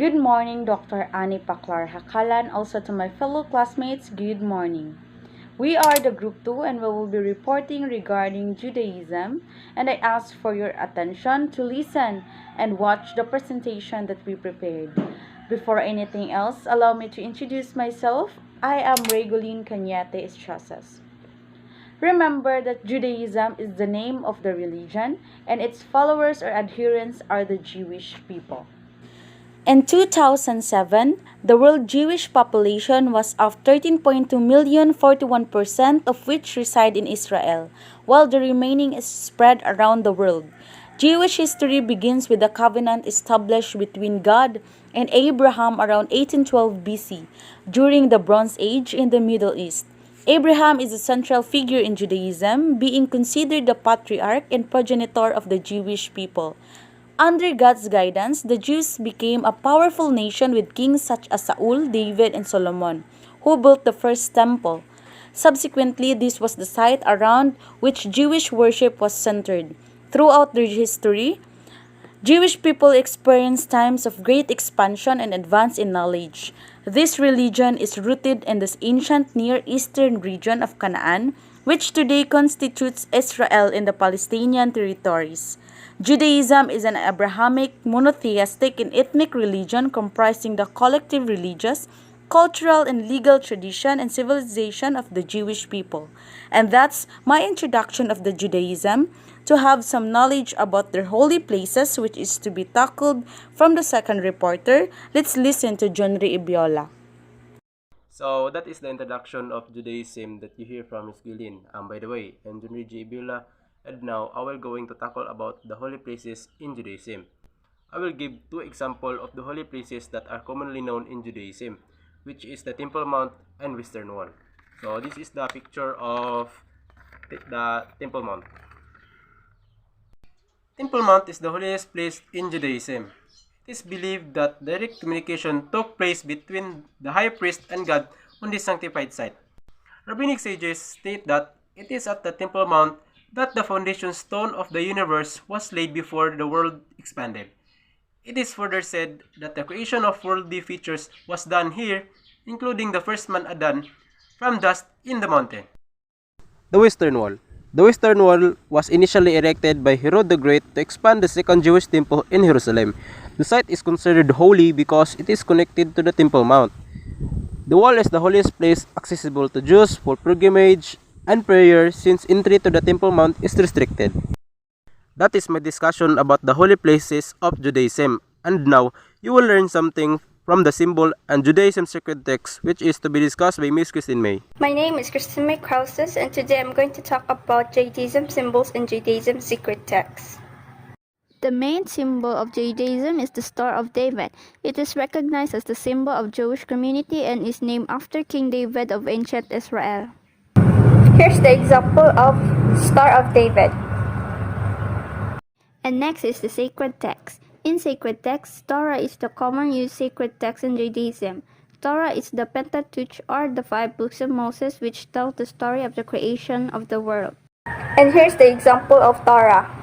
Good morning, Dr. Annie Paklar Hakalan. Also to my fellow classmates, good morning. We are the group 2 and we will be reporting regarding Judaism, and I ask for your attention to listen and watch the presentation that we prepared. Before anything else, allow me to introduce myself. I am Regolene Cañete Estrasas. Remember that Judaism is the name of the religion and its followers or adherents are the Jewish people. In 2007, the world Jewish population was of 13.2 million, 41% of which reside in Israel, while the remaining is spread around the world. Jewish history begins with a covenant established between God and Abraham around 1812 BC, during the Bronze Age in the Middle East. Abraham is a central figure in Judaism, being considered the patriarch and progenitor of the Jewish people. Under God's guidance, the Jews became a powerful nation with kings such as Saul, David, and Solomon, who built the first temple. Subsequently, this was the site around which Jewish worship was centered. Throughout their history, Jewish people experienced times of great expansion and advance in knowledge. This religion is rooted in the ancient Near Eastern region of Canaan, which today constitutes Israel in the Palestinian territories. Judaism is an Abrahamic, monotheistic, and ethnic religion comprising the collective religious, cultural, and legal tradition and civilization of the Jewish people. And that's my introduction of the Judaism, to have some knowledge about their holy places, which is to be tackled from the second reporter. Let's listen to John Ibiola. So that is the introduction of Judaism that you hear from Ms. Gilin. By the way, I'm Junri Ibiola, and now I will going to tackle about the holy places in Judaism. I will give two examples of the holy places that are commonly known in Judaism, which is the Temple Mount and Western Wall. So this is the picture of the Temple Mount. Temple Mount is the holiest place in Judaism. It is believed that direct communication took place between the high priest and God on this sanctified site. Rabbinic sages state that it is at the Temple Mount that the foundation stone of the universe was laid before the world expanded. It is further said that the creation of worldly features was done here, including the first man Adam, from dust in the mountain. The Western Wall. The Western Wall was initially erected by Herod the Great to expand the second Jewish temple in Jerusalem. The site is considered holy because it is connected to the Temple Mount. The wall is the holiest place accessible to Jews for pilgrimage and prayer, since entry to the Temple Mount is restricted. That is my discussion about the holy places of Judaism. And now, you will learn something from the symbol and Judaism sacred text, which is to be discussed by Miss Christine May. My name is Christine May Krauses, and today I'm going to talk about Judaism symbols and Judaism secret texts. The main symbol of Judaism is the Star of David. It is recognized as the symbol of Jewish community and is named after King David of ancient Israel. Here's the example of Star of David. And next is the sacred text. In sacred text, Torah is the common used sacred text in Judaism. Torah is the Pentateuch, or the five books of Moses, which tell the story of the creation of the world. And here's the example of Torah.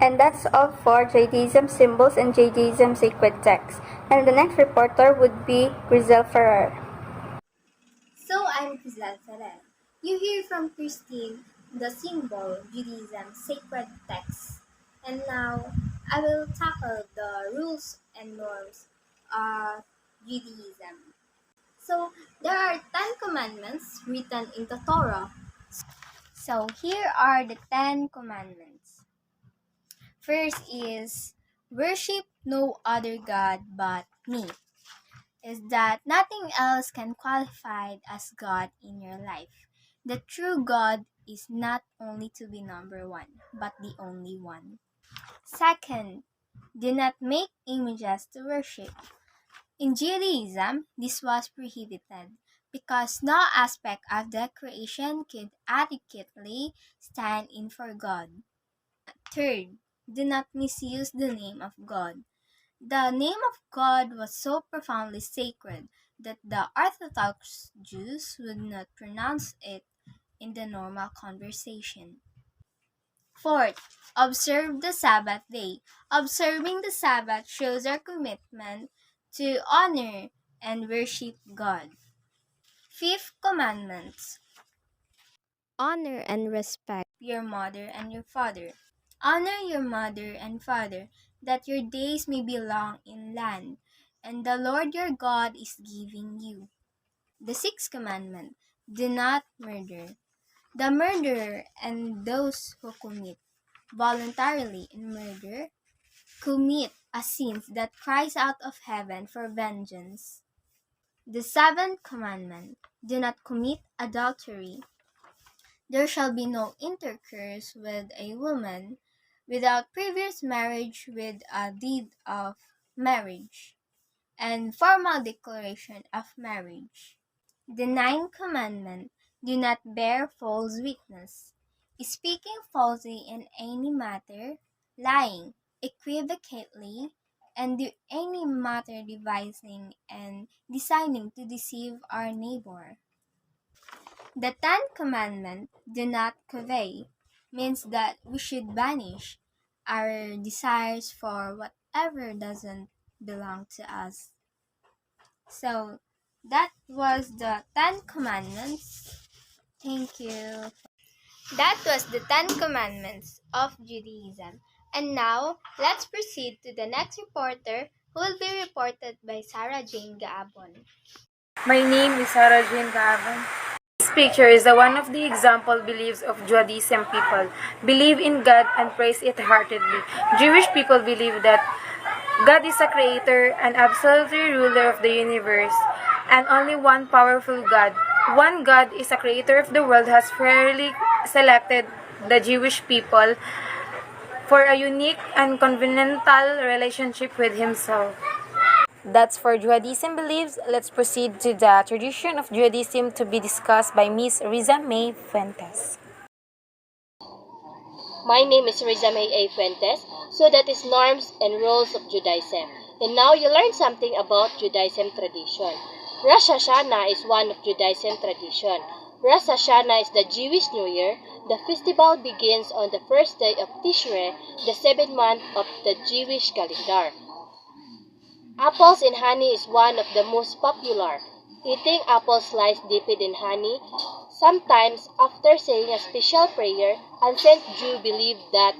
And that's all for Judaism symbols and Judaism sacred texts. And the next reporter would be Grizel Ferrer. So I'm Rizal Ferrer. You hear from Christine the symbol Judaism sacred text. And now I will tackle the rules and norms of Judaism. So there are 10 commandments written in the Torah. So here are the 10 commandments. First is worship no other God but me. Is that nothing else can qualify as God in your life. The true God is not only to be number one, but the only one. Second, do not make images to worship. In Judaism, this was prohibited because no aspect of the creation could adequately stand in for God. Third, do not misuse the name of God. The name of God was so profoundly sacred that the Orthodox Jews would not pronounce it in the normal conversation. Fourth, observe the Sabbath day. Observing the Sabbath shows our commitment to honor and worship God. Fifth commandment, Honor and respect. your mother and your father. Honor your mother and father, that your days may be long in land, and the Lord your God is giving you. The sixth commandment, do not murder. The murderer and those who commit voluntarily in murder commit a sin that cries out of heaven for vengeance. The seventh commandment, do not commit adultery. There shall be no intercourse with a woman without previous marriage with a deed of marriage and formal declaration of marriage. The ninth commandment, do not bear false witness. Speaking falsely in any matter, lying equivocately, and do any matter devising and designing to deceive our neighbor. The Tenth Commandment, do not covet, means that we should banish our desires for whatever doesn't belong to us. So, that was the Ten Commandments. Thank you. That was the Ten Commandments of Judaism. And now, let's proceed to the next reporter who will be reported by Sarah Jane Gaabon. My name is Sarah Jane Gavan. This picture is the one of the example beliefs of Judaism people. Believe in God and praise it heartedly. Jewish people believe that God is a creator and absolutely ruler of the universe, and only one powerful God. One God is a creator of the world has fairly selected the Jewish people for a unique and covenantal relationship with himself. That's for Judaism beliefs. Let's proceed to the tradition of Judaism to be discussed by Miss Riza May Fuentes. My name is Riza May A. Fuentes, so that is norms and rules of Judaism. And now you learn something about Judaism tradition. Rosh Hashanah is one of Judaism tradition. Rosh Hashanah is the Jewish New Year. The festival begins on the first day of Tishrei, the seventh month of the Jewish calendar. Apples and honey is one of the most popular. Eating apple slice dipped in honey, sometimes after saying a special prayer, ancient Jews believed that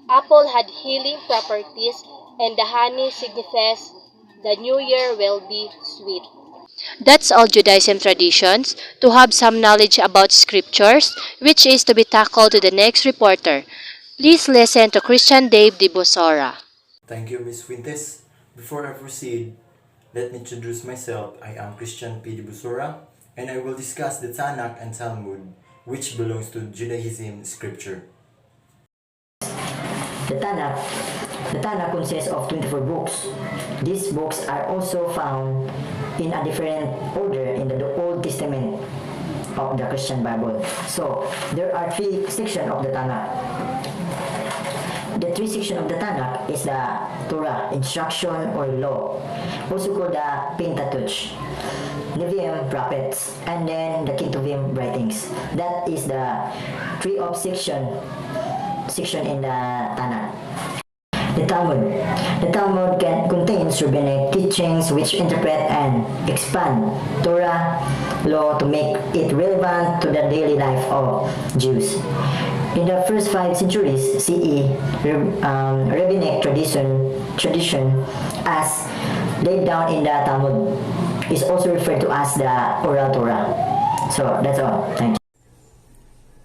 apple had healing properties and the honey signifies the new year will be sweet. That's all Judaism traditions. To have some knowledge about scriptures, which is to be tackled to the next reporter. Please listen to Christian Dave de Bosora. Thank you, Ms. Fuentes. Before I proceed, let me introduce myself. I am Christian P. de Busora, and I will discuss the Tanakh and Talmud, which belongs to Judaism scripture. The Tanakh. The Tanakh consists of 24 books. These books are also found in a different order in the Old Testament of the Christian Bible. So, there are three sections of the Tanakh. The three sections of the Tanakh is the Torah, instruction or law, also called the Pentateuch, Nevi'im, prophets, and then the Ketuvim, writings. That is the three of section in the Tanakh. The Talmud. The Talmud contains rabbinic teachings which interpret and expand Torah law to make it relevant to the daily life of Jews. In the first 5 centuries CE, rabbinic tradition as laid down in the Talmud is also referred to as the Oral Torah. So that's all. Thank you.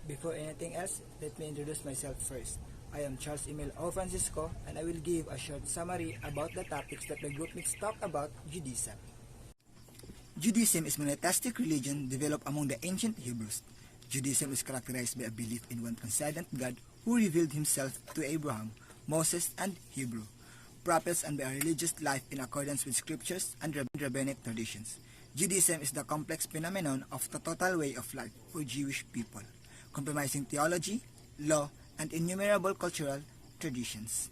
Before anything else, let me introduce myself first. I am Charles Emil O. Francisco, and I will give a short summary about the topics that the group mates talk about Judaism. Judaism is a monotheistic religion developed among the ancient Hebrews. Judaism is characterized by a belief in one transcendent God who revealed himself to Abraham, Moses, and Hebrew prophets, and by a religious life in accordance with scriptures and rabbinic traditions. Judaism is the complex phenomenon of the total way of life for Jewish people, comprising theology, law, and innumerable cultural traditions.